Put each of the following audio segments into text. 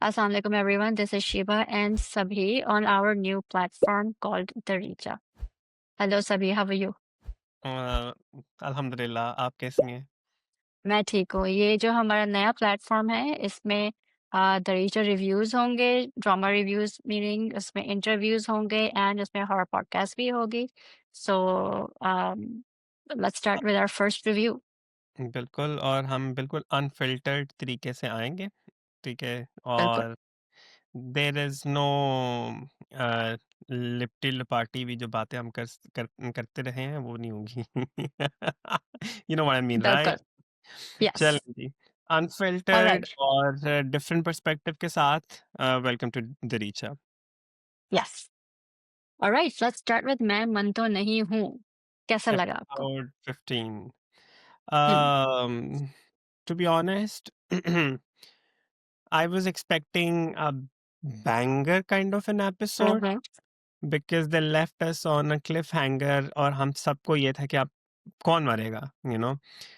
Assalamu alaikum everyone. This is Shiba and Sabhi on our new platform called The Richa. Hello Sabhi, how are you? अ, अल्हम्दुलिल्लाह, आप कैसी हैं? मैं ठीक हूँ। ये जो हमारा नया प्लेटफॉर्म है इसमें द रीचा रिव्यूज़ होंगे, ड्रामा रिव्यूज़ मीनिंग इसमें इंटरव्यूज़ होंगे एंड इसमें हॉरर पॉडकास्ट भी होगी। So let's start with our first review. बिल्कुल और हम बिल्कुल अनफ़िल्टर्ड तरीके से आएँगे, ठीक है? बिल्कुल, और देयर इज़ नो अ, लिप्टी-लिपाटी भी जो बातें हम करते रहे हैं, वो नहीं होगी। You know what I mean, बिल्कुल। राइट? यस। चलें जी, अनफ़िल्टर्ड ऑलराइट। और डिफरेंट पर्सपेक्टिव के साथ welcome to the Richa. Yes. Alright, let's start with मैं मन तो नहीं हूँ। कैसा लगा आपको? एपिसोड 15 हुँ। to be honest, I was expecting a banger kind of an hmm, episode hmm. because they left us on a cliffhanger और हम सबको ये था कि अब कौन मरेगा, हुँ,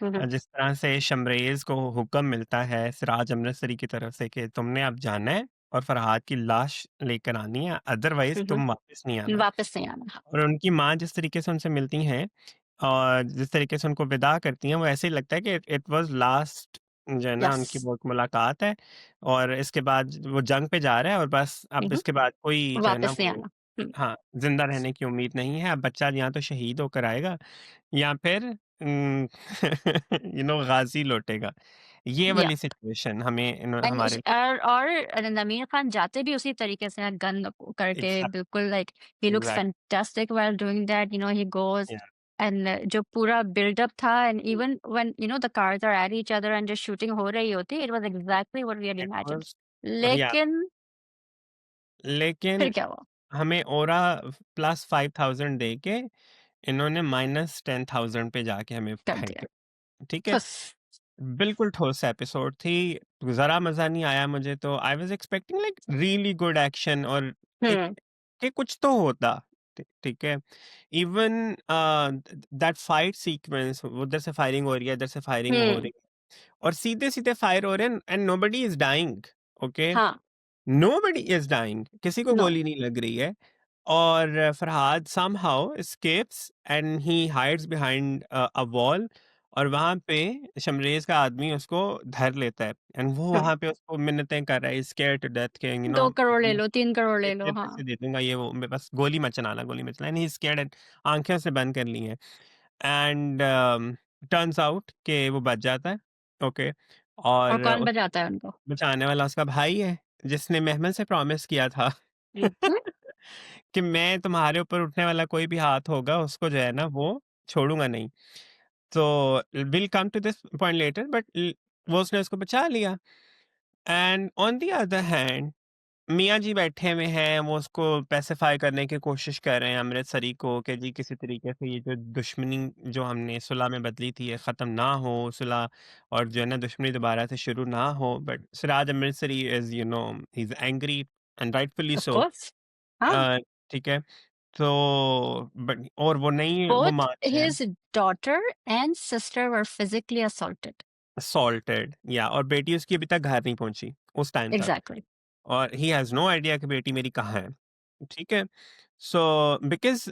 हुँ। जिस तरह से शमरेज को हुक्म मिलता है सिराज अमृतसरी की तरफ से कि तुमने अब जाना है और फरहाद की लाश लेकर आनी है, अदरवाइज हुँ, हुँ। तुम वापस नहीं आना। वापस नहीं आना। हाँ। और उनकी माँ जिस तरीके से उनसे मिलती हैं और जिस तरीके से उनको विदा करती हैं, वो ऐसे ही लगता है कि इट वाज़ लास्ट जो है ना यस। उनकी वो मुलाकात है और इसके बाद वो जंग पे जा रहा है और बस हुँ, अब हुँ। इसके बाद कोई जो है ना वापस नहीं वो आना। हुँ। हाँ, ज़िंदा रहने की उम्मीद नहीं है। अब बच्चा या तो शहीद होकर आएगा या फिर गाज़ी लौटेगा। ये या वाली सिचुएशन हमें एंड हमारे और नमीर खान जाते भी उसी तरीके से हैं, गन करके एग्ज़ैक्ट बिल्कुल like he looks exact fantastic while doing that, he goes yeah and जो पूरा बिल्डअप था and even when the cars are at each other and जो शूटिंग हो रही होती it was exactly what we had it imagined. Was yeah लेकिन फिर लेकिन क्या हुआ? हमें ऑरा प्लस 5000 दे के इन्होंने माइनस 10,000 पे जाके हमें कर फेंक दिया। दिया, ठीक है? बस। बिल्कुल ठोस एपिसोड थी, ज़रा मज़ा नहीं आया मुझे तो I was expecting like really good action और एक हम्म। कि कुछ तो होता, ठीक है? इवन दैट फाइट सीक्वेंस उधर से फायरिंग हो रही है, इधर से फायरिंग हो हम्म। रही है और सीधे-सीधे फायर हो रहे हैं and nobody is dying, okay? हाँ। नोबडी इज़ डाइंग किसी को नो। गोली नहीं लग रही है और Farhad somehow escapes and he hides behind a wall और वहाँ पे शमरेज़ का आदमी उसको धर लेता है एंड वो हाँ। वहाँ पे उसको मिन्नतें कर रहा है स्केयर्ड टू डेथ के 2 करोड़ ले लो, 3 करोड़ ले लो। इतने हाँ। पैसे दे दूँगा ये वो मैं बस गोली मत चलाना, गोली मत चलाना and he is scared and आँखें उसने बंद कर ली हैं एंड टर्न्स आउट कि वो बच जाता है, ओके और और कौन उसको बचाता है उनको? बचाने वाला उसका भाई है, जिसने मेहमन से प्रॉमिस किया था हम्म। कि मैं तुम्हारे ऊपर उठने वाला कोई भी हाथ होगा, उसको जो है ना वो छोड़ूँगा नहीं। तो will come to this point later but ल वो उसने उसको बचा लिया and on the other hand मियाँ जी बैठे हुए हैं, वो उसको पैसिफ़ाई करने की कोशिश कर रहे हैं अमृतसरी को कि जी किसी तरीके से ये जो दुश्मनी जो हमने सुलह में बदली थी, ये ख़त्म ना हो सुलह और जो है ना दुश्मनी दोबारा से शुरू ना हो। But Siraj Amritsari is he is angry and rightfully of so. Course. हाँ। अ, ठीक है, तो बट और वो नहीं वो Both मान रहे हैं, his daughter and sister were physically assaulted. Assaulted या और बेटी उसकी अभी तक घर नहीं पहुँची, उस टाइम तक। Exactly. और ही हैज़ नो आइडिया कि बेटी मेरी कहाँ है, ठीक है? So because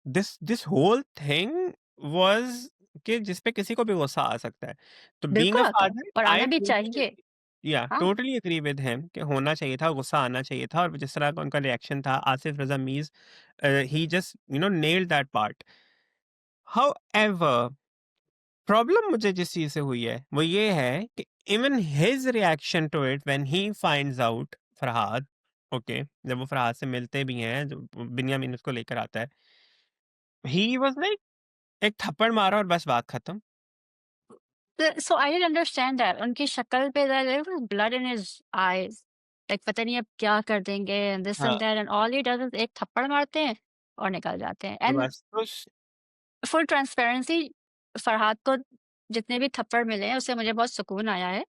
this this whole thing was कि जिस पे किसी को भी गुस्सा आ सकता है। तो बीइंग बिल्कुल अ आता है फादर और आई आना भी टोटली चाहिए। एग्री या हाँ। टोटली एग्री विद हिम कि होना चाहिए था, गुस्सा आना चाहिए था और जिस तरह का उनका रिएक्शन था Asif Raza Mir's he just nailed that part. However problem मुझे जिस चीज़ से हुई है, वो ये है कि even his reaction to it when he finds out Farhad, okay, जब वो फरहाद से मिलते भी हैं, जब बिन्यामीन उसको लेकर आता है, ही वाज़ लाइक एक थप्पड़ मारा और बस बात खत्म। So I didn't understand that. उनकी शक्ल पे there was blood in his eyes. Like पता नहीं अब क्या कर देंगे and this हाँ, and that and all he does is एक थप्पड़ मारते हैं और निकल जाते हैं। और And बस खुश full transparency फरहाद को जितने भी थप्पड़ मिले हैं उससे मुझे बहुत सुकून आया है।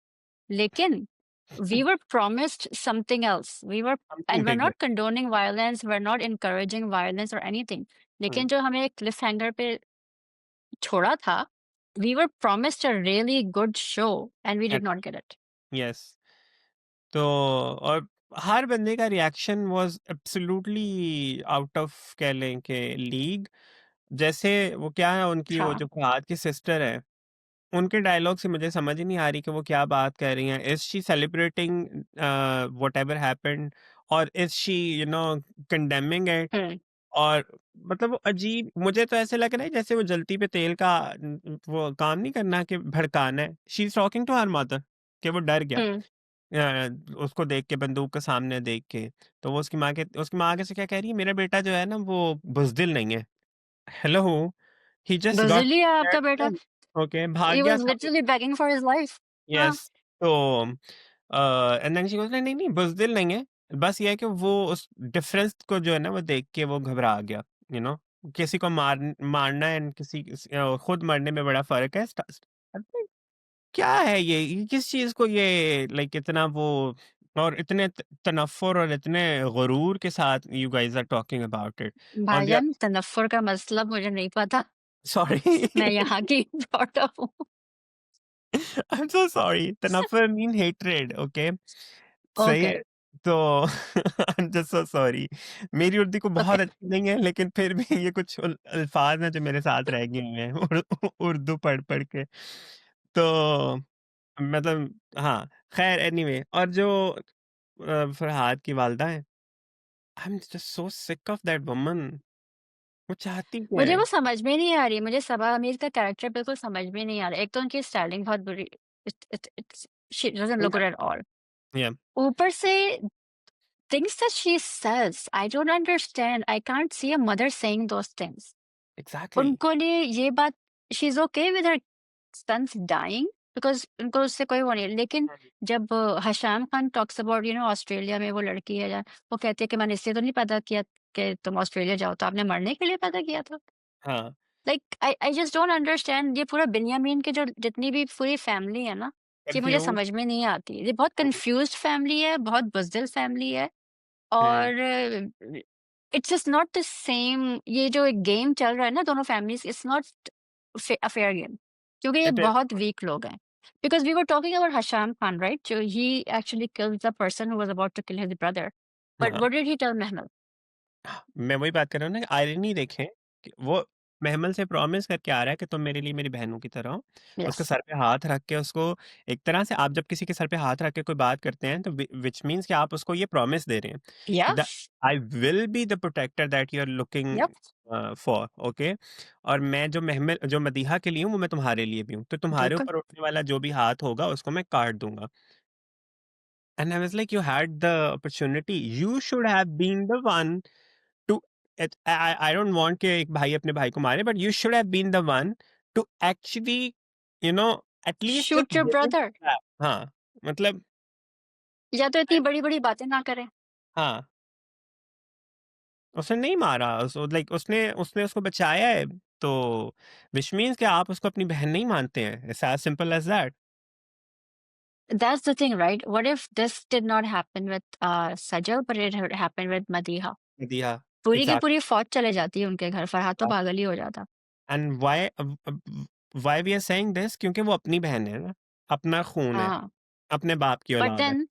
लेकिन we were promised something else. We were something and we're bigger. not condoning violence, we're not encouraging violence or anything. हुँ, लेकिन जो हमें क्लिफ हैंगर पे छोड़ा था, we were promised a really good show and we did at not get it. Yes तो और हर बंदे का reaction was absolutely out of कह लें कि लीग। जैसे वो क्या है उनकी वो अच्छा। जो फहद की सिस्टर है, उनके डायलॉग से मुझे समझ ही नहीं आ रही कि वो क्या बात कर रही हैं। Is she celebrating whatever happened और इज़ शी कंडेमिंग इट? हुँ, और मतलब वो अजीब मुझे तो ऐसे लग रहा है जैसे वो जल्ती पे तेल का वो काम नहीं करना कि भड़काना है। She is talking to her mother कि वो डर गया। हुँ। उसको देख के बंदूक के सामने देख के। तो वो उसकी माँ आगे से क्या कह रही है, मेरा बेटा जो है ना वो बुज़दिल नहीं है। हेलो! ही जस्ट गॉट ब्राज़ीलिया है आपका बेटा। ओके भाग ही गया वाज़ था। Literally begging for his life. हाँ, यस। तो एंड देन शी गोज़ नहीं, नहीं बुज़दिल नहीं है। बस ये है कि वो उस डिफरेंस को जो है ना वो देख के वो घबरा गया, यू नो किसी को मारना एंड खुद मरने में बड़ा फ़र्क है। क्या है ये किस चीज़ को ये लाइक इतना वो और इतने तनफ़्फ़ुर और इतने गुरूर के साथ you guys are talking about it on the भाईजान तनफ़्फ़ुर का मतलब मुझे नहीं पता। सॉरी मैं यहाँ की ब्रॉट अप हूँ। आई एम सो सॉरी तनफ़्फ़ुर मीन हेट्रेड ओके सही ओके, है। तो I am just so sorry मेरी उर्दू को ओके। बहुत अच्छी नहीं है लेकिन फिर भी ये कुछ अल्फाज हैं जो मेरे साथ रह गए हुए हैं उर्दू पढ़ के। तो मतलब हाँ, ख़ैर एनीवे और जो फरहाद की वालिदा हैं, आई am just so sick of that woman वो चाहती क्या मुझे है? वो समझ में नहीं आ रही, मुझे सबा अमीर का कैरेक्टर बिल्कुल समझ में नहीं आ रहा। एक तो उनकी स्टाइलिंग बहुत बुरी it's she doesn't look good at all. Yeah ऊपर से things that she says I don't understand. I can't see a mother saying those things. Exactly उनको लिए ये बात she is okay with her sons dying because उनको उससे कोई वो नहीं है। लेकिन जब Hasham Khan talks about Australia में वो लड़की है या वो कहती है कि मैंने इसलिए तो नहीं पैदा किया कि तुम ऑस्ट्रेलिया जाओ, तो आपने मरने के लिए पैदा किया था। हाँ, like I just don't understand ये पूरा बिन्यामीन की जो जितनी भी पूरी फैमिली है ना, ये मुझे कन्फ्यूज़ समझ में नहीं आती। ये बहुत कंफ्यूज्ड फैमिली है, बहुत बुज़दिल फैमिली है हुँ, और it's just not the same. ये जो एक गेम चल रहा है ना दोनों families, it's not a fair game क्योंकि ये इट इज़ बहुत वीक लोग हैं। Because we were talking about Hasham Khan right? जो he actually killed the person who was about to kill his brother. But हाँ, what did he tell Mehmed? मैं वही बात कर रहा हूँ ना कि आयरनी देखें कि वो महमल से प्रॉमिस करके आ रहा है कि तुम मेरे लिए मेरी बहनों की तरह हो। उसके यस, सर पे हाथ रख के उसको एक तरह से आप जब किसी के सर पे हाथ रख के कोई बात करते हैं तो व्हिच मीन्स कि आप उसको ये प्रॉमिस दे रहे हैं कि the yes, I will be the protector that you are looking yup, for okay. और मैं जो मदीहा के लिए हूँ वो मैं तुम्हारे लिए भी हूँ। तो तुम्हारे बिल्कुल। ऊपर उठने वाला जो भी हाथ होगा उसको मैं काट दूँगा। And I was like you had the opportunity you should have been the one to I don't want कि एक भाई अपने भाई को मारे but you should have been the one to actually you know at least just shoot your give him a brother slap हाँ मतलब या तो इतनी बड़ी-बड़ी बातें ना करें। हाँ उसने नहीं मारा लाइक उसने उसने उसको बचाया है तो which means कि आप उसको अपनी बहन नहीं मानते हैं it's as simple as that That's the thing, right? What if this did not happen with Sajal, but it had happened with Madiha? दिया पूरी की exactly पूरी फौज चले जाती है उनके घर, फरहाद तो पागल ही हो जाता। and why we are saying this क्योंकि वो अपनी बहन है ना अपना खून है हाँ, अपने बाप की बट औलाद है देन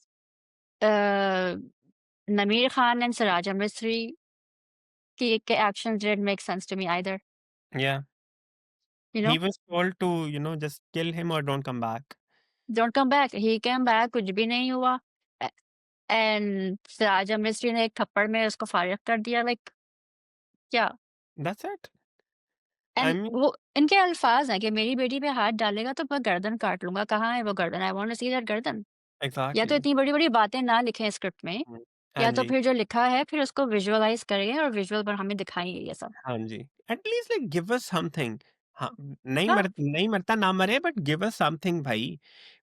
नमीर खान एंड सराज मिस्री के actions didn't make sense to me either, yeah you know? he was told to just kill him or don't come back don't come back, he came back, कुछ भी नहीं हुआ। ए एंड सराज मिस्री ने एक थप्पड़ में उसको फारिग कर दिया लाइक क्या? That's it. I and mean, वो इनके अल्फाज हैं कि मेरी बेटी पे हाथ डालेगा तो मैं गर्दन काट लूँगा, कहाँ है वो गर्दन? I want to see that गर्दन। या तो exactly. इतनी बड़ी-बड़ी बातें ना लिखें स्क्रिप्ट में, हुँ। हाँ या तो जी, फिर जो लिखा है फिर उसको विजुअलाइज़ करिए और विजुअल पर हमें दिखाइए ये सब। हाँ जी। At least like give us something. हाँ, हाँ, नहीं मरता ना मरे बट गिव अस समथिंग भाई।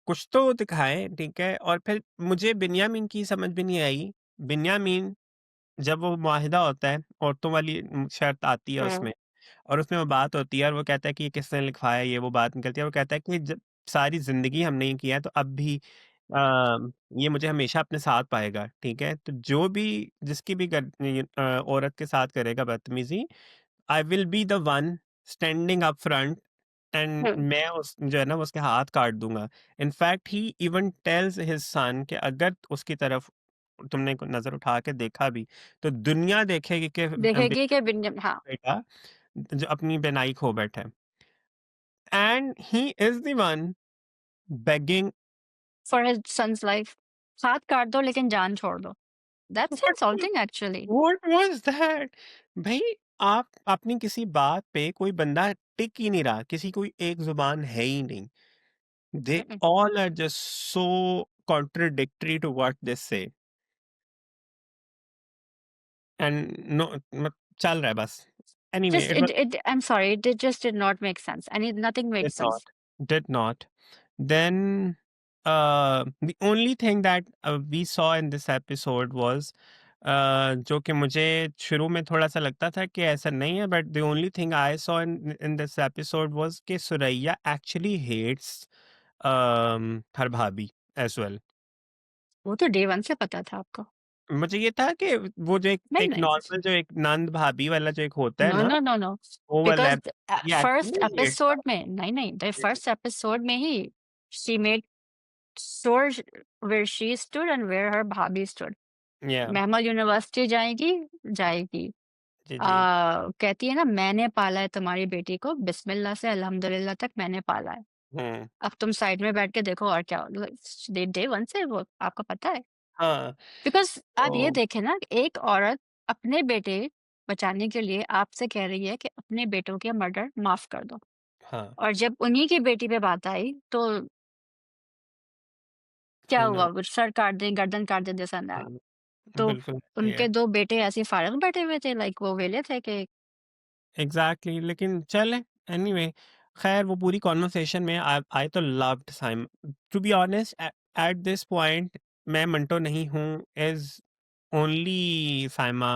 कुछ तो दिखाएँ, ठीक है? और फिर मुझे बिन्यामीन की समझ में नहीं आई। बिन्यामीन जब वो मुआहिदा होता है, औरतों वाली शर्त आती है हुँ, उसमें और उसमें वो बात होती है और वो कहता है कि ये किसने लिखवाया ये वो बात निकलती है और वो कहता है कि जब सारी ज़िंदगी हमने ये किया है तो अब भी ये मुझे हमेशा अपने साथ पाएगा, ठीक है? तो जो भी जिसकी भी औरत के साथ करेगा बदतमीज़ी, I will be the one standing up front and हुँ, मैं उस जो है ना वो उसके हाथ काट दूँगा। In fact he even tells his son कि अगर उसकी तरफ तुमने को नज़र उठा के देखा भी, तो दुनिया देखेगी कि देखेगी कि बिन हाँ, बेटा जो अपनी बेनाई खो बैठा है। And he is the one begging for his son's life हाथ काट दो लेकिन जान छोड़ दो। That's what insulting actually. What was that? भई आप अपनी किसी बात पे कोई बंदा टिक ही नहीं रहा, किसी कोई एक ज़ुबान है ही नहीं। They hmm, hmm. all are just so contradictory to what they say and no मत चल रहा है बस। Anyway, Just it was it I'm sorry, it just did not make sense. I mean, nothing made did not sense. did not. Then the only thing that we saw in this episode was जो कि मुझे शुरू में थोड़ा-सा लगता था कि ऐसा नहीं है, but the only thing I saw in this episode was कि सुरैया actually hates her भाभी as well. वो तो डे 1 से पता था आपको। मुझे ये था कि वो जो एक नहीं, एक नहीं। नॉर्मल जो एक नंद भाभी वाला जो एक होता है नो, ना, no, no, no. Because overlap ये फर्स्ट एक्चुअली लेट था। एपिसोड में नहीं, नहीं, द फर्स्ट एपिसोड में ही she made sure where she stood and where her भाभी स्टूड। या महमल यूनिवर्सिटी जाएगी, जाएगी। जी, जी। कहती है ना मैंने पाला है तुम्हारी बेटी को बिस्मिल्लाह से अल्हम्दुलिल्लाह तक मैंने पाला है। हुँ, अब तुम साइड में बैठ के देखो और क्या डे डे 1 से वो आपको पता है। हाँ, बिकॉज़ आप ये तो देखें ना एक औरत अपने बेटे बचाने के लिए आपसे कह रही है कि अपने बेटों के मर्डर माफ़ कर दो हाँ, और जब उन्हीं की बेटी पे बात आई तो क्या आई हुआ नो वो सर काट दें, गर्दन काट दें दिस एंड दैट। हाँ, तो बिल्कुल सही है। उनके 2 बेटे ऐसे ही फारग बैठे हुए थे लाइक वो वेले थे कि एग्ज़ैक्टली लेकिन चलें एनीवे ख़ैर वो पूरी कन्वर्सेशन में आई तो loved Simon to be honest at this point मैं मंटो नहीं हूँ इज़ ओनली साइमा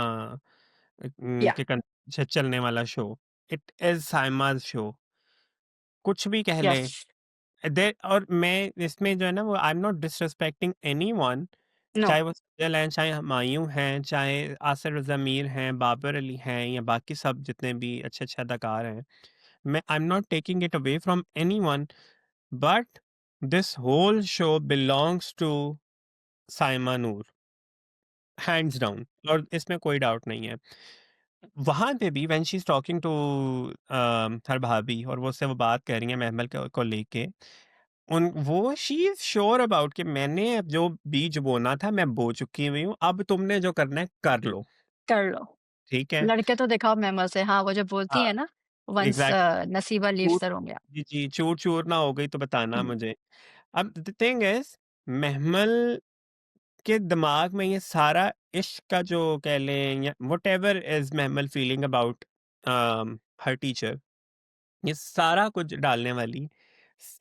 या के कन से चलने वाला show. It is Saima's show. कुछ भी कह यस, लें दे और मैं इसमें जो है ना वो I am not disrespecting anyone no, चाहे वो सजल हैं, चाहे हुमायूं हैं, चाहे आसिर ज़मीर हैं, बाबर अली हैं या बाकी सब जितने भी अच्छे-अच्छे अदाकार हैं। मैं I am not taking it away from anyone but this whole show belongs to Saima Noor hands down और इसमें कोई डाउट नहीं है। वहाँ पे भी when she is talking to her bhabhi और वो उससे वो बात कर रही हैं महमल को लेके उन वो शी इज़ श्योर अबाउट कि मैंने अब जो बीज बोना था मैं बो चुकी हुई हूँ, अब तुमने जो करना है कर लो, कर लो। ठीक है? लड़के तो दिखाओ मेमो से हाँ, वो जो बोलती हाँ, है ना वन्स एग्ज़ैक्ट नसीबा लीव्स चूर द रूम या जी, जी, चूर-चूर ना हो गई तो बताना हुँ, मुझे। अब द थिंग इज़ महमल के दिमाग में ये सारा इश्क का जो कह लें या whatever is Mahmal feeling about her teacher ये सारा कुछ डालने वाली,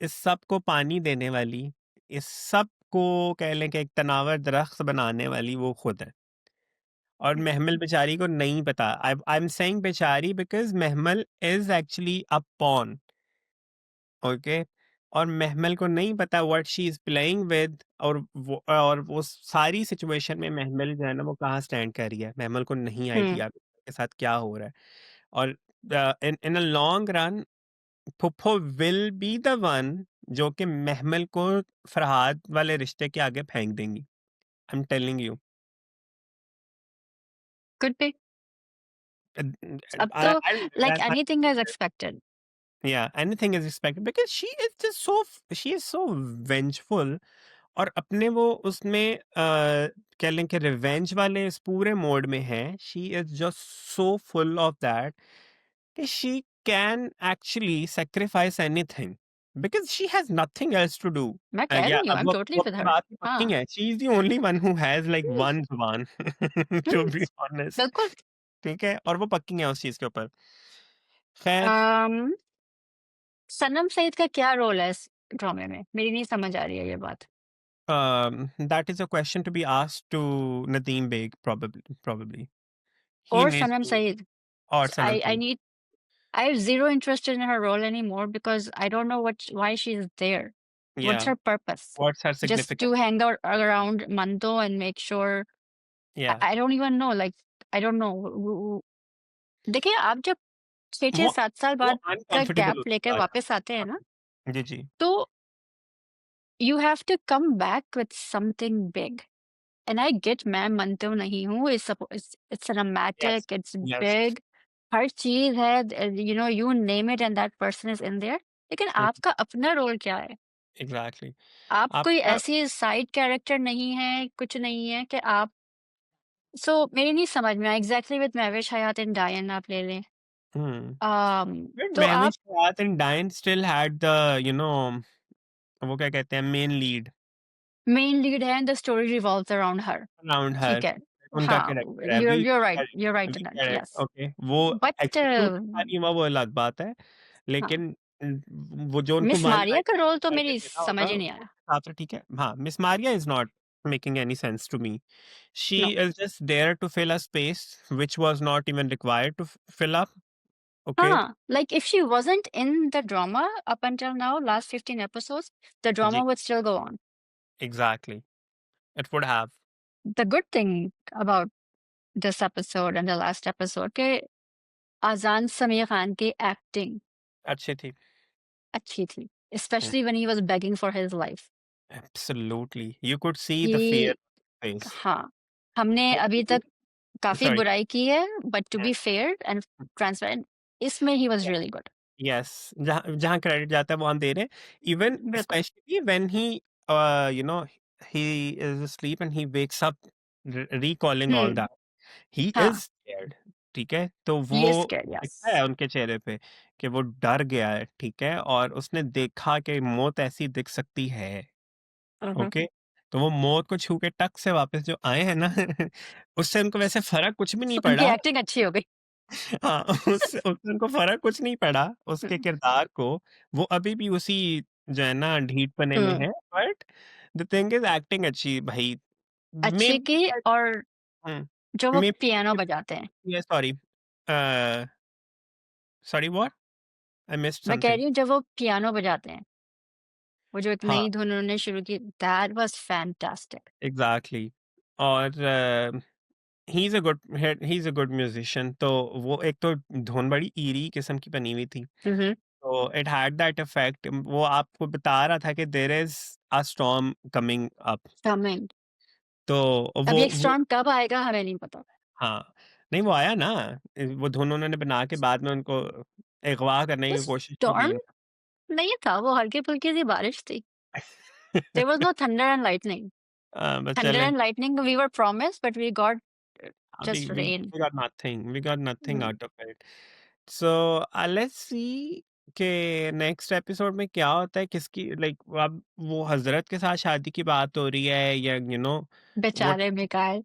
इस सब को पानी देने वाली, इस सब को कह लें कि एक तनावर दरख्त बनाने वाली वो खुद है। और हुँ, महमल बेचारी को नहीं पता। आई एम सेइंग बेचारी because Mahmal is actually a pawn, okay? और महमल को नहीं पता what she is playing with और वो सारी सिचुएशन में महमल जो है ना वो कहाँ स्टैंड कर रही है। महमल को नहीं हुँ। आइडिया के साथ क्या हो रहा है। और in in a long run फूफो विल बी द वन जो कि महमल को फरहाद वाले रिश्ते के आगे फेंक देंगी। I am telling you. Could be अब तो I like that's anything is expected. yeah anything is expected because she is just so she is so vengeful और अपने वो उसमें कह लें कि रिवेंज वाले इस पूरे मोड में है she is just so full of that कि she can actually sacrifice anything because she has nothing else to do मैं कह या रही हूँ आई अब एम टोटली वो विद अपनी हर। बात में पक्की हाँ। है she is the only one who has like hmm, one जुबान टू हुँ, बी ऑनेस्ट बिल्कुल। ठीक है और वो पक्की है उस चीज के ऊपर खैर अम, सनम सईद का क्या रोल है इस ड्रामे में? मेरी नहीं समझ आ रही है ये बात। That is a question to be asked to Nadeem Beg, probably. He और needs Sanam to, Saeed or Sanam I Saeed. need I have zero interest in her role anymore because I don't know why she is there. What's Yeah. her purpose? What's her Just to significance? hang out around Mando and make sure Yeah. I don't even know like I don't know देखिए आप जब 6-6 वो 7 साल वो बाद का uncomfortable gap लेकर होता जा वापस आते हैं हाँ, ना, जी, जी। तो you have to come back with something big. And I get, मैं मानती हूँ नहीं हूँ, it's yes, cinematic, it's yes. Big, हर चीज़ है, you name it and that person is in there. लेकिन हुँ, आपका अपना रोल क्या है? एग्ज़ैक्टली। आप कोई आपका ऐसी साइड कैरेक्टर नहीं है, कुछ नहीं है कि आप मेरी नहीं समझ में आया exactly with Mahwish Hayat and Dayan आप ले लें। हुँ, बट तो आप Mahwish Farhad and Dayan still had the वो क्या कहते हैं मेन लीड मेन लीड है and the story revolves around her. Around her. ठीक है। उनका हाँ, कैरेक्टर है, you are right in we that, get it, yes. Okay. वो बट एक्सीक्यूट नहीं हुआ वो अलग बात है, हाँ, लेकिन वो जो उनको मिस वन मारिया का रोल तो लाइनर मेरी देना समझ होगा ही नहीं उस आया। हिसाब से ठीक है। हाँ, miss Maria is not making any sense to me. She no. Is just there to fill a space which was not even required to fill up, okay? हाँ, like if she wasn't in the drama up until now, last 15 episodes, the Geo, drama would still go on. Exactly, it would have. The good thing about this episode and the last episode कि आज़ान समीर खान की acting अच्छी थी। अच्छी थी, हुँ, especially when he was begging for his life। Absolutely, you could see the fear कि face. हाँ, हमने अभी तक काफ़ी सॉरी। बुराई की है, but to be fair and transparent, इसमें he was really good. Yes, जहाँ जहाँ क्रेडिट जाता है वो हम दे रहे हैं। इवन बिल्कुल। Specially when he you know he is asleep and he wakes up recalling all hmm, that, he is हाँ, स्कैर्ड, ठीक है? तो ही इज़ वो स्कैर्ड, यस। दिखता है उनके चेहरे पे कि वो डर गया है, ठीक है? और उसने देखा कि मौत ऐसी दिख सकती है, हुँ, हुँ। ओके? तो वो मौत को छू के टक से वापस जो आए हैं ना उससे उनको वैसे फ़र्क कुछ भी नहीं उनकी पड़ा। एक्टिंग अच्छी हो गई। हाँ, उससे उनको फ़र्क कुछ नहीं पड़ा, उसके हुँ, किरदार को, वो अभी भी उसी जो है ना ढीठपने में हुँ। है, but the thing is acting अच्छी भाई, अच्छी मेबी की, और हुँ, जो वो मेबी पियानो बजाते हैं, या sorry sorry what? I missed मैं कह समथिंग। रही हूँ जब वो पियानो बजाते हैं, वो जो एक हाँ, नई धुन उन्होंने शुरू की, दैट वाज़ फैंटास्टिक। एग्ज़ैक्टली। और he is a good musician, तो वो एक तो धुन बड़ी ईरी किस्म की बनी हुई थी। हुँ, हुँ। तो इट हैड दैट इफेक्ट, वो आपको बता रहा था कि there is a storm coming up, storming. तो अब ये वो स्टॉर्म कब आएगा हमें नहीं पता। हाँ, नहीं वो आया ना, वो धुन उन्होंने बना के बाद में उनको अगवा करने वो की कोशिश भी की स्टॉर्म उन्होंने। नहीं था, वो हल्की-फुल्की सी बारिश थी। There was no thunder and lightning. बस Thunder चलें, and lightning we were promised, but we got we just we rain. We got nothing hmm, out of it. So let's see कि नेक्स्ट एपिसोड में क्या होता है, किसकी like अब वो हज़रत के साथ शादी की बात हो रही है या व्हाट बेचारे Mikail.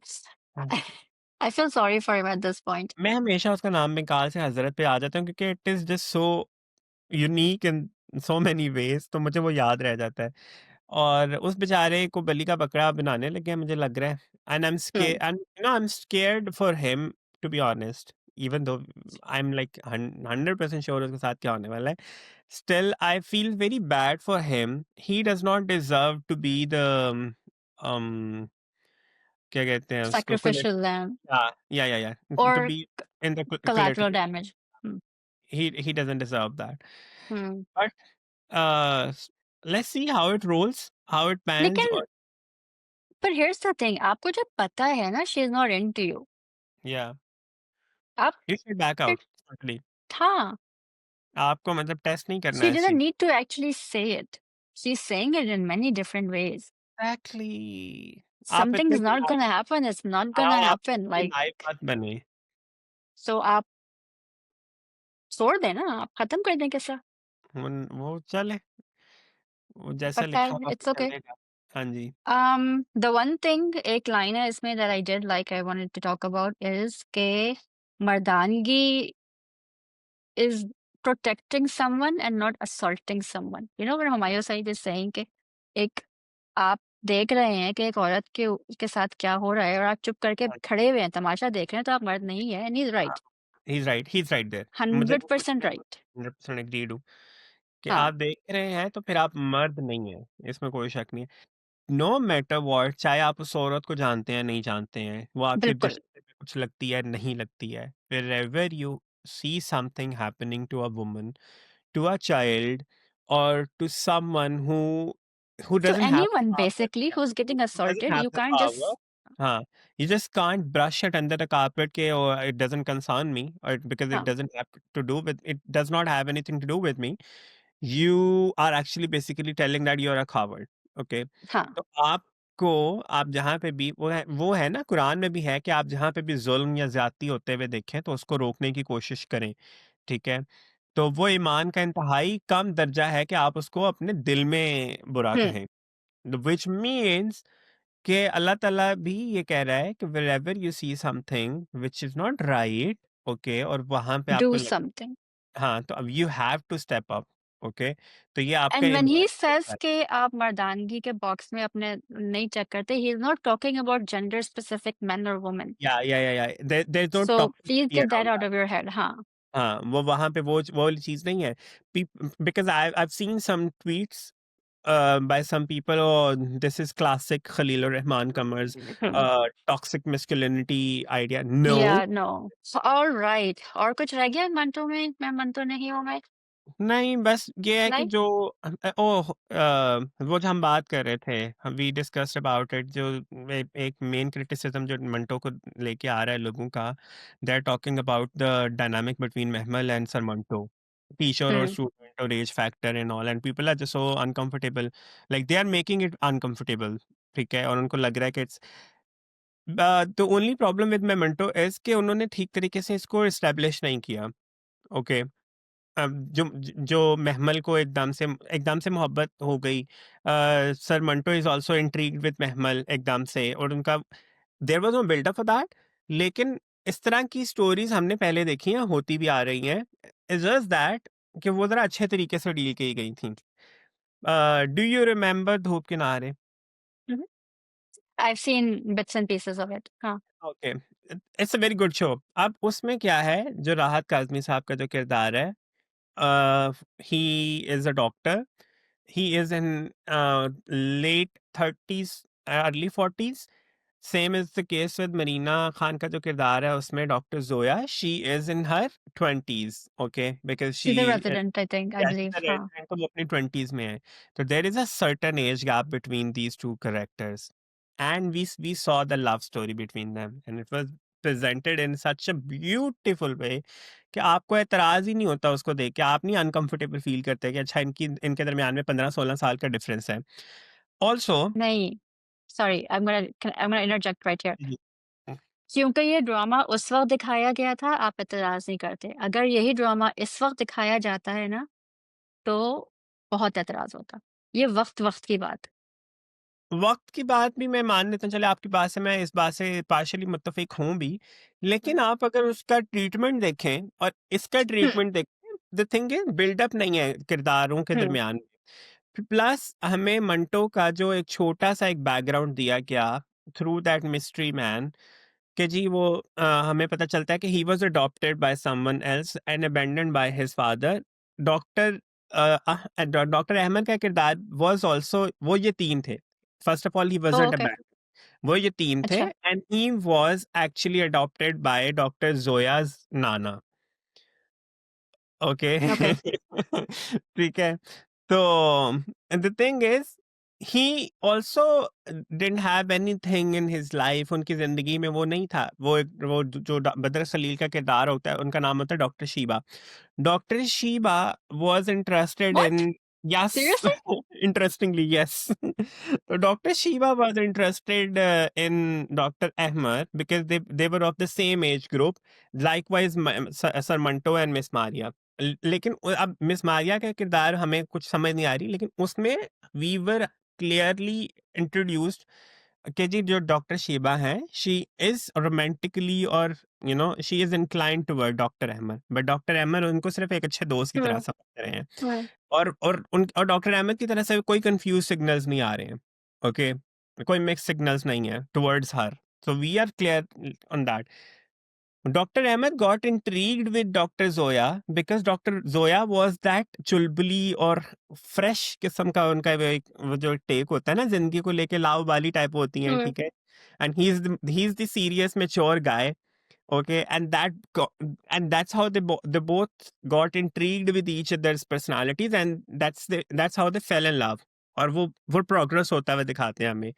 I feel sorry for him at this point. मैं हमेशा उसका नाम निकाल से हज़रत पे आ जाता हूँ क्योंकि it is just so unique in so many ways, तो मुझे वो याद रह जाता है। और उस बेचारे को बलि का बकरा बनाने लगे हैं मुझे लग रहा है, हुँ, and I am scared for him to be honest, even though I am like 100% sure उसके साथ क्या होने वाला है। Still I feel very bad for him, he does not deserve to be the um, क्या कहते हैं उसको sacrificial lamb या to or be in the collateral collateral, damage. हुँ, he doesn't deserve that. हुँ। But let's see how it rolls, how it pans. लेकिन Or पर here's the thing, आपको जब पता है ना she is not into you, yeah, आप you should back फिर out. Certainly. हाँ, आपको मतलब टेस्ट नहीं करना she है इस didn't चीज। need to actually say it. She's saying it in many different ways. Exactly. आप इतने Something's not naive, gonna happen, it's not gonna हाँ, आप happen, इतने like, नाइव मत बने। so आप छोड़ दें ना, आप खत्म कर दें किस्सा। वो चले, वो जैसा पता लिखा है, हुआ इट्स वो ओके। चलेगा। हाँ जी। द वन थिंग, एक लाइन है इसमें that I did like, I wanted to talk about is के मर्दानगी is protecting someone and not assaulting someone. You know when Humayun Saeed is saying कि एक, आप देख रहे हैं कि एक औरत के साथ क्या हो रहा है और आप चुप करके हाँ, खड़े हुए हैं, तमाशा देख रहे हैं, तो आप मर्द नहीं है, एंड ही इज हाँ, right. He is right there. मुझे वो 100% राइट। 100% एग्रीड हूँ कि हाँ, आप देख रहे हैं तो फिर आप मर्द नहीं है, इसमें कोई शक नहीं है। नो मैटर व्हाट, चाहे आप उस औरत को जानते हैं, नहीं जानते हैं, वो आपके बिल्कुल। रिश्ते में कुछ लगती है, नहीं लगती है, wherever you see something happening to a woman, to a child, or to someone who To doesn't have the anyone power, basically who's getting who doesn't assaulted, have you the can't power, just you just can't brush it under the carpet ke, or it doesn't concern me, or because it हाँ, doesn't have to do with it, does not have anything to do with me. You are actually basically telling that you're a coward. Okay, हाँ, तो आपको, आप जहाँ पे भी वो है ना, कुरान में भी है कि आप जहाँ पे भी जुल्म या ज्यादती होते हुए देखें तो उसको रोकने की कोशिश करें। ठीक है, तो वो ईमान का इंतहाई कम दर्जा है कि आप उसको अपने दिल में बुरा हुँ, कहें। विच मीन्स कि अल्लाह ताला भी ये कह रहा है कि wherever you see something which is not right, okay, और वहां पे आपको do लग, something. हाँ, तो अब you have to step up, okay, तो ये आपका एंड व्हेन ईमान ही का सेज हिस्सा है। कि आप मर्दानगी के बॉक्स में अपने नहीं चेक करते, he is not talking about gender specific main और वुमेन। या there's no so please toxicity get that around out that। Of your head. हाँ। हाँ, वो वहां पे वो वाली चीज नहीं है। Because I've seen some tweets by some people, oh, this is classic Khalil Rahman Kamar's hmm, toxic masculinity idea. No, या नो। ऑलराइट, और कुछ रह गया मंटो में? मैं मंटो नहीं हूँ मैं। नहीं, बस ये है कि नहीं? जो वो जो हम बात कर रहे थे, वी डिस्कस्ड अबाउट इट, जो एक मेन क्रिटिसिज्म जो मंटो को लेके आ रहा है लोगों का, they are talking about the dynamic between Mahmal and sir Manto, teacher और हुँ, स्टूडेंट और as factor and all, and people are just so uncomfortable, like they are making it uncomfortable. ठीक है, और उनको लग रहा है कि it's the only problem with memento is कि उन्होंने ठीक तरीके से इसको एस्टेब्लिश नहीं किया। ओके, अब जो महमल को एकदम से मोहब्बत हो गई, sir Manto is also intrigued with Mahmal एकदम से, और उनका there was no buildup for that. लेकिन इस तरह की स्टोरीज हमने पहले देखी हैं, होती भी आ रही हैं, इज जस्ट दैट कि वो जरा अच्छे तरीके से डील की गई थी। Do you remember Dhoop Kinare? हुँ। I have seen bits and pieces of it. हाँ। Okay, it's a very good show. अब उसमें क्या है, जो राहत काजमी साहब का जो किरदार है, he is a doctor. He is in late 30s, early 40s. Same is the case with Marina Khan का जो किरदार है उसमें, doctor Zoya, she is in her 20s, okay, because she she is a resident I think, I yeah, she's believe. a हाँ। resident, तो वो अपनी 20s में है। तो there is a certain age gap between these two characters, and we saw the love story between them, and it was presented in such a beautiful way कि आपको एतराज ही नहीं होता उसको देख के, आप नहीं अनकंफर्टेबल फील करते कि अच्छा इनके दरमियान में 15-16 साल का डिफरेंस है। ऑल्सो नहीं, sorry, I am gonna interject right here. क्योंकि ये ड्रामा उस वक़्त दिखाया गया था, आप एतराज़ नहीं करते। अगर यही ड्रामा इस वक़्त दिखाया जाता है ना, तो बहुत एतराज़ होता। ये वक़्त-वक़्त की बात। वक़्त की बात भी मैं मान लेता हूँ, चलिए आपकी बात से मैं इस बात से पार्शियली मुत्तफ़िक हूँ भी, हुँ, लेकिन आप अगर उसका ट्रीटमेंट देखें और इसका हुँ, ट्रीटमेंट देखें, द थिंग इज़ बिल्डअप नहीं है किरदारों के हुँ। दरमियान। प्लस हमें मंटो का जो एक छोटा-सा एक बैकग्राउंड दिया गया थ्रू दैट मिस्ट्री मैन, कि जी वो हमें पता चलता है कि he was adopted by someone else and abandoned by his father. Doctor doctor Ahmed का किरदार वाज़ ऑल्सो, वो ये 3 थे। First of all he oh! Wasn't okay, abandoned, वो ये 3 थे, अच्छा, and he was actually adopted by doctor ज़ोया's नाना। ओके। ओके। ठीक है, तो the thing is he also didn't have anything in his life, उनकी जिंदगी में वो नहीं था, वो जो बदर सलील का किरदार होता है, उनका नाम होता है doctor Sheeba. Doctor Sheeba was interested what? In, yes, seriously? Interestingly yes, तो doctor Sheeba was interested in doctor Ahmed because they were of the same age group, likewise sir Manto and miss Maria. लेकिन अब मिस मारिया का किरदार हमें कुछ समझ नहीं आ रही, लेकिन उसमें वी वर क्लियरली इंट्रोड्यूस्ड कि जी जो डॉक्टर शीबा हैं, शी इज रोमांटिकली, और she is inclined toward doctor Ahmad, but doctor Ahmad उनको सिर्फ एक अच्छे दोस्त की तरह हुँ, समझ रहे हैं, हुँ। और डॉक्टर अहमद की तरह से कोई कंफ्यूज सिग्नल्स नहीं आ रहे हैं। ओके, कोई मिक्स सिग्नल्स नहीं है towards her, so we are clear on that. Dr. Ahmed got intrigued with Dr. Zoya because Dr. Zoya was that चुलबुली और फ्रेश किस्म का उनका वो जो टेक होता है ना जिंदगी को लेके, लाव वाली टाइप होती हैं, हुँ, ठीक है, and he is the serious mature guy, Okay, and that's how they both got intrigued with each other's personalities, and that's how they fell in love. और वो progress होता हुआ दिखाते हैं हमें,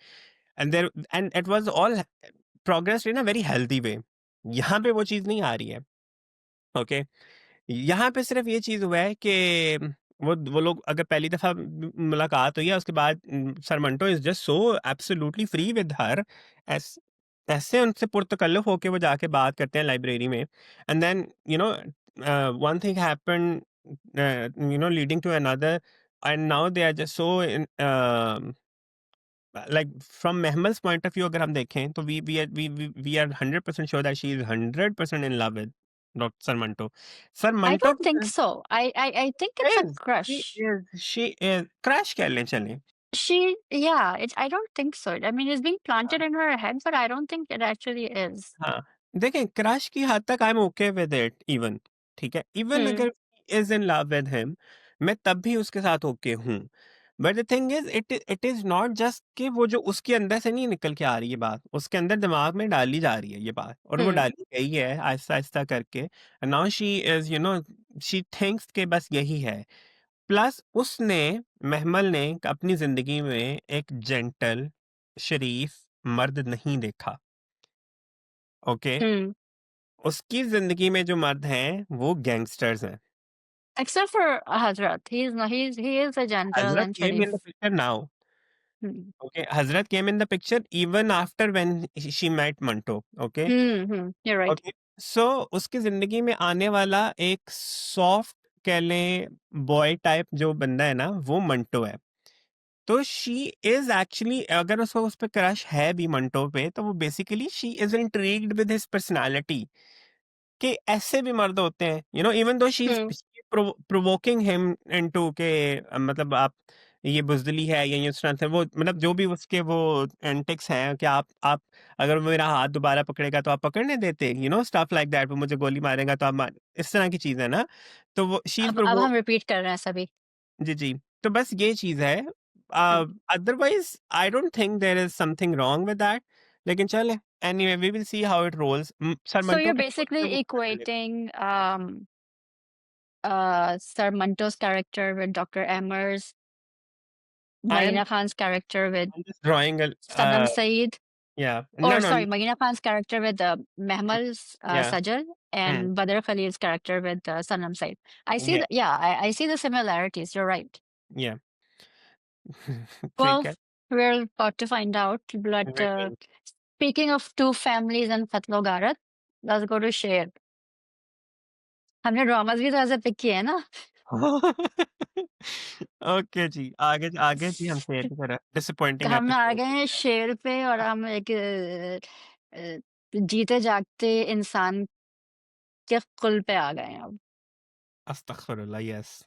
and it was all progress in a very healthy way. यहाँ पे वो चीज नहीं आ रही है. Okay, यहाँ पे सिर्फ ये चीज हुआ है कि वो लोग अगर पहली दफा मुलाकात हुई है, उसके बाद सरमंटो is just so absolutely free with her, ऐसे उनसे पुरतकल्लुफ होके वो जाके बात करते हैं लाइब्रेरी में, and then one thing happen, leading to another, and now they are just so like from Mehmal's point of view अगर हम देखें तो we are 100% sure that she is 100% in love with Dr. Sarmanto. I Sarmanto don't think so. I think it's a is crush. she is crush कह लें चलें. Yeah, I don't think so. I mean, it's being planted in her head, but I don't think it actually is. हाँ, देखें crush की हद तक I am okay with it even, ठीक है, इवन Hmm. अगर is in love with him, मैं तब भी उसके साथ ओके हूँ. But the thing is it is not just कि वो जो उसके अंदर से नहीं निकल के आ रही है बात, उसके अंदर दिमाग में डाली जा रही है ये बात, और वो Hmm. डाली गई है आहिस्ता आहिस्ता करके. Now she is she thinks के बस यही है. प्लस उसने, महमल ने अपनी जिंदगी में एक जेंटल शरीफ मर्द नहीं देखा. Okay, Hmm. उसकी ज़िंदगी में जो मर्द हैं, वो गैंगस्टर्स हैं. Except for Hazrat. He is a gentle हज़रत and came in the Sharif. picture now. Hmm. Okay, हज़रत came in the picture even after when she met Manto. Okay, Hmm. Hmm. You're right. okay. So उसकी ज़िंदगी में आने वाला एक soft कह लें बॉय टाइप जो बंदा है ना, वो मंटो है. तो शी इज एक्चुअली, अगर उसको उस पे क्रश है भी मंटो पे, तो वो basically she is intrigued with his personality, कि ऐसे भी मर्द होते हैं, even though she is Hmm. Provoking him into के, मतलब आप ये बुजदिली है या ये स्ट्रेंथ है, वो मतलब जो भी उसके वो एंटिक्स हैं कि आप अगर वो मेरा हाथ दोबारा पकड़ेगा तो आप पकड़ने देते, स्टफ लाइक दैट, वो मुझे गोली मारेगा तो इस तरह की चीज है ना. तो वो शी इज अब हम रिपीट कर रहे हैं सभी. जी, जी। तो बस ये चीज़ है। Hmm. Otherwise I don't think there is something wrong with that. लेकिन चलें, anyway we will see how it rolls. So Sarmanto you're के रोल में वो basically पता चलेगा। equating Sarmanto's character with Dr. Emmer's, I am Marina Khan's character with I am just drawing Sanam Saeed, yeah no, or no, sorry, Marina Khan's character with Mehmal's या Sajal, hmm, and Badr Khalil's character with Sanam Saeed. I see या, I see the similarities. You're right. या। ठीक Well, है। we're about to find out. But we will. speaking of two families and Fatlo Garat, let's go to Sher. हमने dramas भी तो ऐसे pick किए हैं ना. ओके जी, आगे आगे जी हम शेर की तरफ डिसअपॉइंटिंग हम आ एपिसोड। गए हैं शेर पे और हम एक जीते जागते इंसान के कुल पे आ गए हैं अब. अस्तगफिरुल्लाह, यस।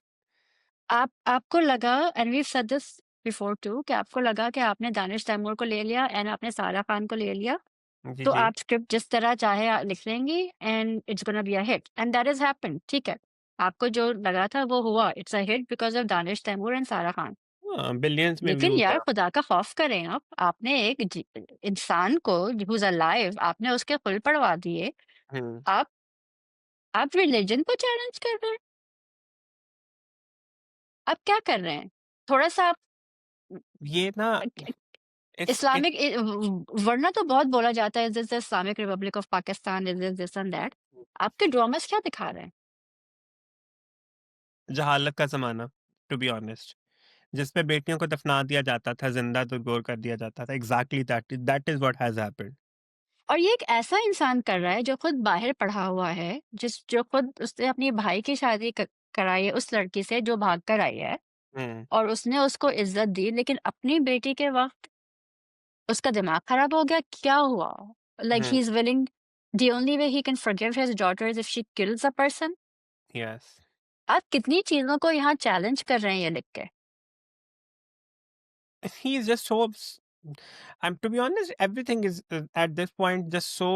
आपको लगा, and we said this before too, कि आपको लगा कि आपने दानिश तैमूर को ले लिया एंड आपने सारा खान को ले लिया, जी, तो जी। आप स्क्रिप्ट जिस तरह चाहे लिख लेंगी and it's gonna be a hit, and that is happened. ठीक है, आपको जो लगा था वो हुआ. It's a hit because of Danish Taimoor and Sara Khan. हाँ, बिलियंस में लेकिन व्यूज़ यार हैं। खुदा का खौफ करें आप, आपने एक इंसान को हुज अलाइव आपने उसके कुल पड़वा दिए. हुँ, आप आप रिलीजन को चैलेंज कर रहे हैं. आप क्या कर रहे हैं? थोड़ा सा आप ये ना इट्स इस्लामिक, वरना तो बहुत बोला जाता है, is this the Islamic Republic of Pakistan, is this this and that. आपके ड्रामास क्या दिखा रहे हैं? जहालत का ज़माना, टू बी ऑनेस्ट, जिस पे बेटियों को दफना दिया जाता था, ज़िंदा दुरगोर कर दिया जाता था। Exactly that is what has happened. और ये एक ऐसा इंसान कर रहा है जो खुद बाहर पढ़ा हुआ है, जो खुद उसने अपनी भाई की शादी कराई है उस लड़की से जो भाग कर आई है, हुँ, और उसने उसको इज्जत दी, लेकिन अपनी बेटी के वक्त उसका दिमाग खराब हो गया. क्या हुआ? Like hmm, he is willing, the only way he can forgive his daughter is if she kills a person. Yes. आप कितनी चीजों को यहाँ चैलेंज कर रहे हैं ये लिख के. He is just so to be honest everything is at this point just so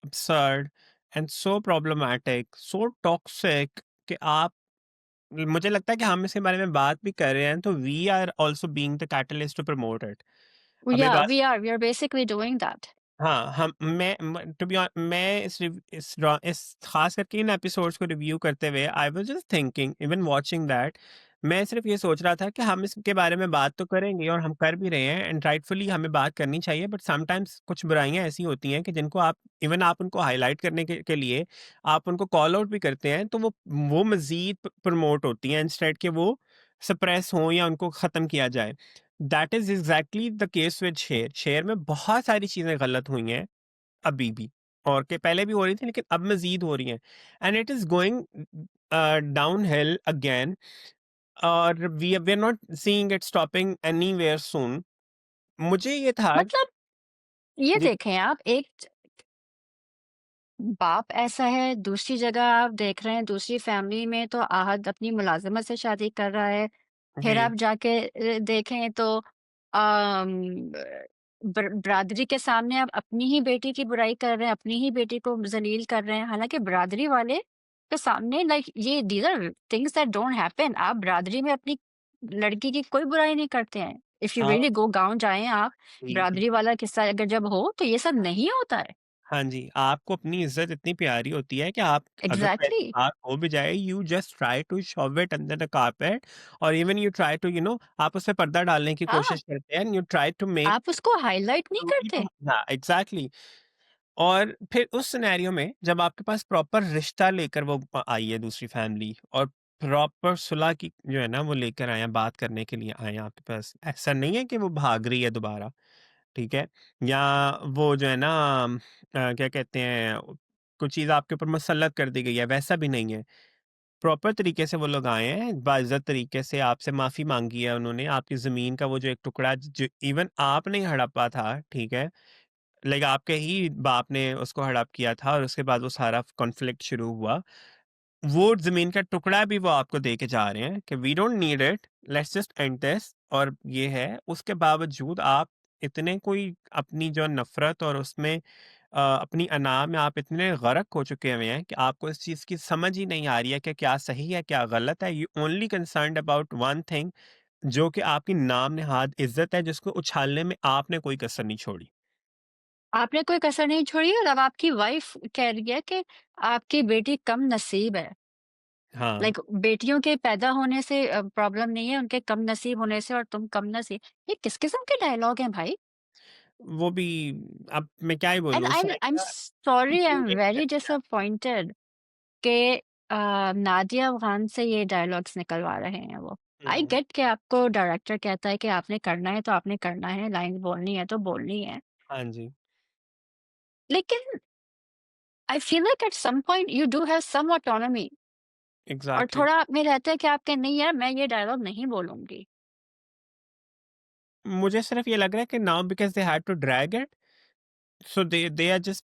absurd and so problematic, so toxic कि आप, मुझे लगता है कि हम इसके बारे में बात भी कर रहे हैं, तो we are also being the catalyst to promote it. अभी बात we are basically doing that. हाँ, हम मैं म टू बी ऑन मैं इस ख़ास करके इन एपिसोड्स को रिव्यू करते हुए I was just thinking even watching that, मैं सिर्फ़ ये सोच रहा था कि हम इसके बारे में बात तो करेंगे और हम कर भी रहे हैं एंड राइटफुली हमें बात करनी चाहिए, बट समटाइम्स कुछ बुराइयाँ ऐसी होती हैं कि जिनको आप उनको हाइलाइट करने के लिए आप उनको कॉल आउट भी करते हैं, तो वो मज़ीद प्रमोट होती हैं इंस्टेड कि वो सप्रेस हों या उनको ख़त्म किया जाए। That is exactly the case with शेर। शेर में बहुत सारी चीज़ें गलत हुई हैं अभी भी, और के पहले भी हो रही थी लेकिन अब मज़ीद हो रही हैं, and it is going downhill again, और we are not seeing it stopping anywhere soon. मुझे ये था मतलब ये जी, देखें आप, एक बाप ऐसा है, दूसरी जगह आप देख रहे हैं, दूसरी फैमिली में तो आहद अपनी मुलाज़िमत से शादी कर रहा है। फिर आप जी, जाके देखें तो बरादरी के सामने आप अपनी ही बेटी की बुराई कर रहे हैं, अपनी ही बेटी को ज़लील कर रहे हैं। हालाँकि बरादरी वाले के सामने लाइक ये these are things that don't happen. आप बरादरी में अपनी लड़की की कोई बुराई नहीं करते हैं। इफ यू आप रियली गो गाँव जाएँ आप, जी, बरादरी वाला किस्सा अगर जब हो तो ये सब नहीं होता है। हाँ जी, आपको अपनी इज़्ज़त इतनी प्यारी होती है कि आप अगर कोई एग्ज़ैक्टली। ऐसी बात हो भी जाए, you just try to shove it under the carpet, और इवन यू ट्राई टू आप उस पे पर्दा डालने की हाँ, कोशिश करते हैं, and you try to make आप उसको हाइलाइट नहीं करते। हाँ, एग्ज़ैक्टली। और फिर उस सिनेरियो में जब आपके पास प्रॉपर रिश्ता लेकर वो आई है दूसरी फैमिली, और प्रॉपर सुलह की जो है ना वो लेकर आए हैं, बात करने के लिए आए हैं आपके पास। ऐसा नहीं है कि वो भाग रही है दोबारा, ठीक है? या वो जो है ना क्या कहते हैं, कुछ चीज़ आपके ऊपर मुसल्लत कर दी गई है, वैसा भी नहीं है। प्रॉपर तरीके से वो लोग आए हैं, बाइज़्ज़त तरीके से आपसे माफ़ी माँगी है उन्होंने, आपकी ज़मीन का वो जो एक टुकड़ा जो इवन आपने हड़पा था, ठीक है? लाइक आपके ही बाप ने उसको हड़प किया था और उसके बाद वो सारा कॉन्फ्लिक्ट शुरू हुआ। वो ज़मीन का टुकड़ा भी वो आपको दे के जा रहे हैं कि we don't need it, let's just end this, और ये है। उसके बावजूद आप इतने कोई अपनी जो नफ़रत और उसमें अपनी अना में आप इतने गरक हो चुके हुए हैं कि आपको इस चीज़ की समझ ही नहीं आ रही है कि क्या सही है, क्या गलत है। You only concerned about one thing, जो कि आपकी नाम नहाद इज़्ज़त है, जिसको उछालने में आपने कोई कसर नहीं छोड़ी। आपने कोई कसर नहीं छोड़ी और अब आपकी वाइफ़ कह रही है कि आपकी बेटी कम नसीब है। हाँ। लाइक बेटियों के पैदा होने से प्रॉब्लम नहीं है, उनके कम नसीब होने से और तुम कम नसीब। ये किस किस्म के डायलॉग हैं भाई? वो भी, अब मैं क्या ही एंड बोलूँ, आई एम उससे सॉरी, आई एम अच्छा वेरी डिसअपॉइंटेड कि नादिया अफ़गान से ये डायलॉग्स निकलवा रहे हैं वो। आई हुँ, गेट कि आपको डायरेक्टर कहता है कि आपने करना है तो आपने करना है, लाइन्स बोलनी है तो बोलनी है। हाँ जी, लेकिन I feel like at some point you do have some autonomy और एग्ज़ैक्टली। थोड़ा आप में रहता है कि आपके नहीं यार मैं ये डायलॉग नहीं बोलूँगी। मुझे सिर्फ़ ये लग रहा है कि now because they had to drag it, so they are just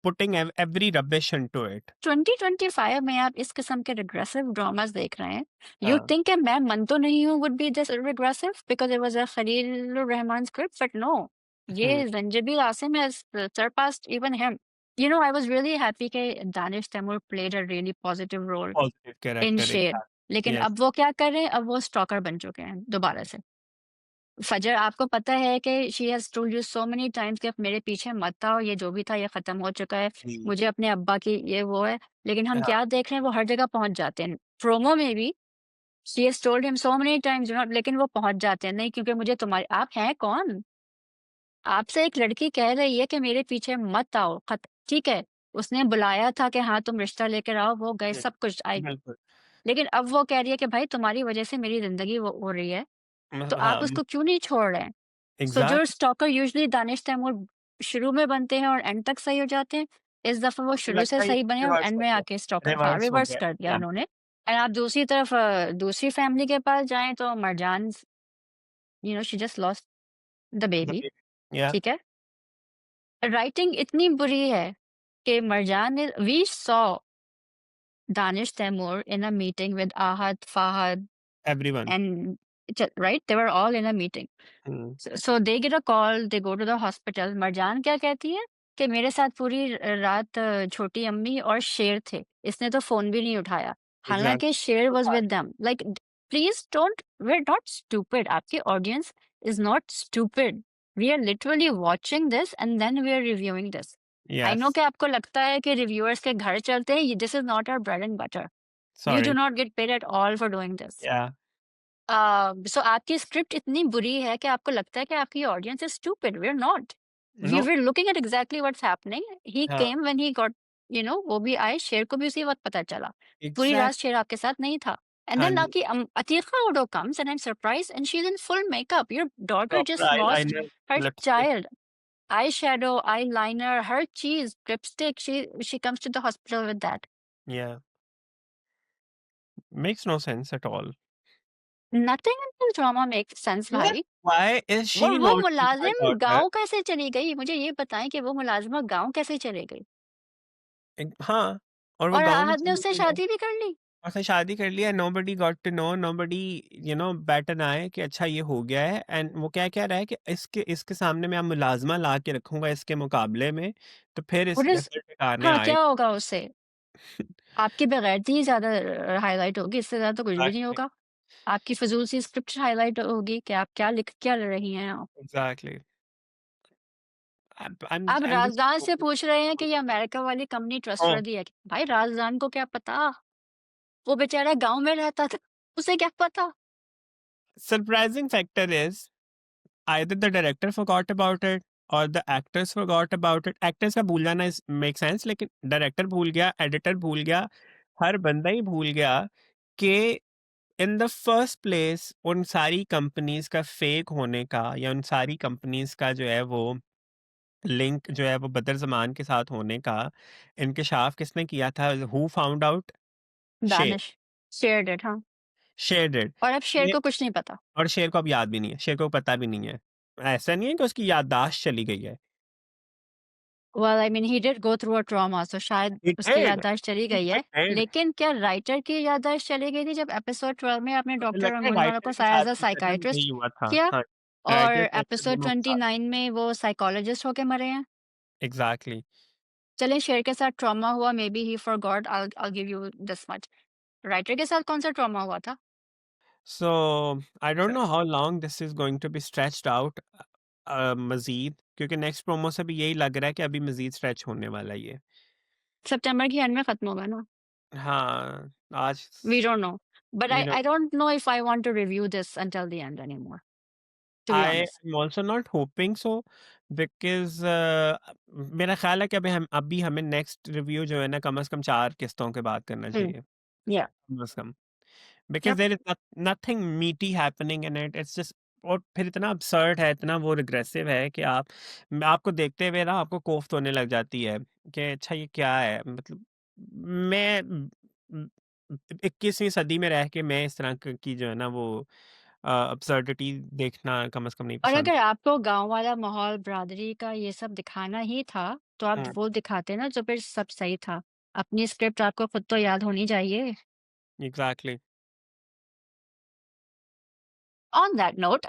putting every rubbish into it. 2025 में आप इस किस्म के रिग्रेसिव ड्रामास देख रहे हैं। यू हाँ, थिंक मैं मन तो नहीं हूँ would be this regressive because it was a Khalil Rahman script but no, हुँ, ये Zanjabeel Asim has surpassed even him. You know, I was really happy कि Danish Taimoor played a really positive role positive in character Sher. Exact लेकिन yes, अब वो क्या कर रहे हैं, अब वो स्टॉकर बन चुके हैं दोबारा से। फजर आपको पता है कि she has told you so many times कि अब मेरे पीछे मत आओ, ये जो भी था ये ख़त्म हो चुका है। जी, मुझे अपने अब्बा की ये वो है, लेकिन हम हाँ, क्या देख रहे हैं वो हर जगह पहुँच जाते हैं। प्रोमो में भी she has told him so many times you know लेकिन वो पहुँच जाते हैं, नहीं क्योंकि मुझे तुम्हारी आप हैं कौन? आपसे एक लड़की कह रही है कि मेरे पीछे मत आओ, ठीक है, उसने बुलाया था कि हाँ, तुम रिश्ता लेकर आओ, वो गए हुँ, सब कुछ बिल्कुल। लेकिन अब वो कह रही है कि भाई तुम्हारी वज़ह से मेरी ज़िंदगी वो हो रही है, तो हाँ, आप उसको क्यों नहीं छोड़ रहे हैं? सो जो exact stalker usually Danish Taimoor शुरू में बनते हैं और एंड तक सही हो जाते हैं, इस दफ़ा वो शुरू से लगता है ये सही बने और रिवर्स एंड हो में गया, आके स्टॉकर हाँ, रिवर्स हो रिवर्स गया। कर दिया या उन्होंने। एंड आप दूसरी तरफ दूसरी फैमिली के पास जाएँ तो Marjan you know she just lost the baby, या ठीक है? राइटिंग इतनी बुरी है कि मरजान ने we saw Danish Taimur in a meeting with Aahat, Fahad everyone. And right? They were all in a meeting. Hmm, So they get a call, they go to the hospital. Marjan क्या कहती है कि मेरे साथ पूरी रात छोटी अम्मी और शेर थे। इसने तो फ़ोन भी नहीं उठाया। एग्ज़ैक्ट हालाँकि शेर तो वाज़ था। With them. Like please don't we are not stupid आपकी audience is not stupid. We are literally watching this and then we are reviewing this. I know yes, कि आपको लगता है कि रिव्यूअर्स के घर चलते हैं, this is not our bread and butter. You do sorry. Not get paid at all for doing this. Yeah, so आपकी स्क्रिप्ट इतनी बुरी है कि आपको लगता है कि आपकी audience is stupid. We are not. We know, were looking at exactly what's happening. He हाँ, केम व्हेन ही गॉट, वो भी आए, शेर को भी उसी वक्त पता चला। पूरी रात एग्ज़ैक्ट शेर आपके साथ नहीं था। एंड हाँ देन जी, आपकी Atiqa Odho comes and I am surprise and she is in full makeup. Your daughter proper just lost eyeliner, her lipstick, child. Eye shadow, eye liner, हर चीज, lipstick, she comes to the hospital with that. Yeah, makes no sense at all. Nothing in this drama makes sense Yeah, भाई। why is और she वो not with her मुलाजिम daughter? गाँव कैसे चली गई? मुझे ये बताएँ कि वो मुलाज़िमा गाँव कैसे चली गई? हाँ, और वो और गाँव में आहद ने चली उससे गई है, शादी भी कर ली? उसने शादी कर लिया, nobody got to know, nobody bat an eye कि अच्छा ये हो गया है। एंड वो क्या कह रहा है कि इसके इसके सामने मैं अब मुलाज़मा ला के रखूँगा इसके मुकाबले में, तो फिर व्हाट इसके इज़ असर ठिकाने हाँ, आए। क्या होगा उससे? आपकी बेगैरती ही ज़्यादा हाइलाइट होगी, इससे ज़्यादा तो कुछ भी नहीं एग्ज़ैक्टली, होगा। आपकी फ़िज़ूल सी स्क्रिप्ट हाइलाइट होगी कि आप क्या लिख क्या रही हैं आप। एग्ज़ैक्टली। आप आई एम जस्ट राज़दान से होपिंग। पूछ रहे हैं कि ये अमेरिका वाली कंपनी ओह! ट्रस्टवर्दी है? भाई राज़दान को क्या पता? वो बेचारा गाँव में रहता था, उसे क्या पता? Surprising factor is either the director forgot about it और the actors forgot about it. Actors का भूल जाना इज मेक सेंस, लेकिन डायरेक्टर भूल गया, एडिटर भूल गया, हर बंदा ही भूल गया कि इन द फर्स्ट प्लेस उन सारी कंपनीज का फेक होने का या उन सारी कंपनीज का जो है वो लिंक जो है वो बदर जमान के साथ होने का इंकशाफ किसने किया था? Who found out? शेर। दानिश शेयर्ड इट हाँ, शेर डिड। और अब शेर को कुछ नहीं पता। और शेर को अब याद भी नहीं है, शेर को पता भी नहीं है। ऐसा नहीं है कि उसकी याददाश्त चली गई है। Well I mean he did go through a trauma, so शायद He उसकी did, याददाश्त चली he गई है। did। लेकिन क्या राइटर की याददाश्त चली गई थी जब एपिसोड 12 में आपने मुझे डॉक्टर लगता है रंगून वाला राइटर को के साथ एज अ भी शायद ना साइकाइट्रिस्ट यही हुआ था। किया, हाँ, और राइटर डायरेक्टर एपिसोड दोनों के साथ। 29 में वो साइकोलॉजिस्ट होके मरे हैं। एग्ज़ैक्टली। चलें, शेर के साथ ट्रॉमा हुआ, maybe he forgot, I give you this much. Writer के साथ कौन सा ट्रॉमा हुआ था? So I don't know how long this is going to be stretched out मज़ीद, क्योंकि नेक्स्ट प्रोमो से भी यही लग रहा है कि अभी मज़ीद स्ट्रेच होने वाला है ये। सितंबर की एंड में खत्म होगा ना? हाँ, आज we don't know, but we I know I don't know if I want to review this until the end anymore, to be I honest. Am also not hoping so, because मेरा ख़्याल है कि अभी हमें नेक्स्ट रिव्यू जो है ना कम से कम 4 किस्तों के बाद करना हुँ, चाहिए, या, कम से कम। Because yup. There is nothing meaty happening in it, it's just, और फिर इतना अब्सर्ड है, इतना वो रिग्रेसिव है कि आपको देखते हुए ना आपको कोफ्त होने लग जाती है कि अच्छा ये क्या है? मतलब मैं 21वीं सदी में रह के मैं इस तरह क की जो है ना वो अब्सर्डिटी देखना कम से कम नहीं और पसंद। अगर आपको गाँव वाला माहौल, बिरादरी का ये सब दिखाना ही था, तो आप हुँ, वो दिखाते ना जो फिर सब सही था। अपनी स्क्रिप्ट आपको खुद तो याद होनी चाहिए। Exactly. On that note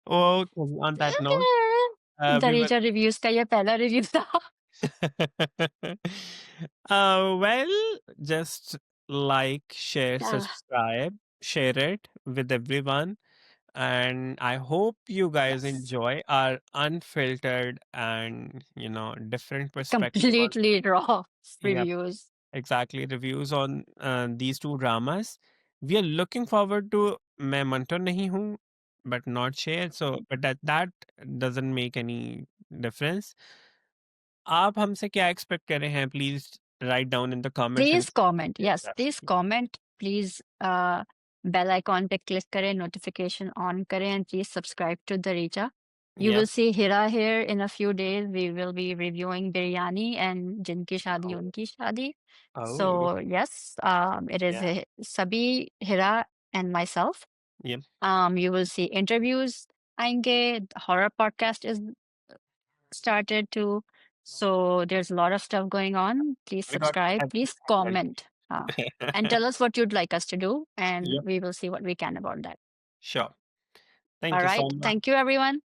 okay, on that note we will Dareecha reviews का ये पहला रिव्यू था। well, just like, share, ah, subscribe, share it with everyone. And I hope you guys yes, enjoy our unfiltered and, different perspective on, completely raw yeah, reviews. exactly, reviews on these two dramas. We are looking forward to मैं Munter नहीं हूँ, but not share. So, but that doesn't make any difference. आप हमसे क्या expect कर रहे हैं? Please write down in the comments and please comment, yes, yes, please comment, please bell icon पे क्लिक करें, नोटिफ़िकेशन ऑन करें and please subscribe to Dareecha. You will yup, see Hira here in a few days. We will be reviewing Biryani and Jinki Shadi oh, Unki Shadi. So oh, yes, it is yeah, Sabi, Hira, and myself. Yup, You will see interviews. आएंगे, horror podcast is started too. So there's a lot of stuff going on. Please we got subscribe. Please comment. And tell us what you'd like us to do, and yup, we will see what we can about that. Sure, thank All you so right. Much, Thank you, everyone.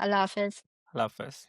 Allah Hafiz. अल्लाह हाफ़िज़।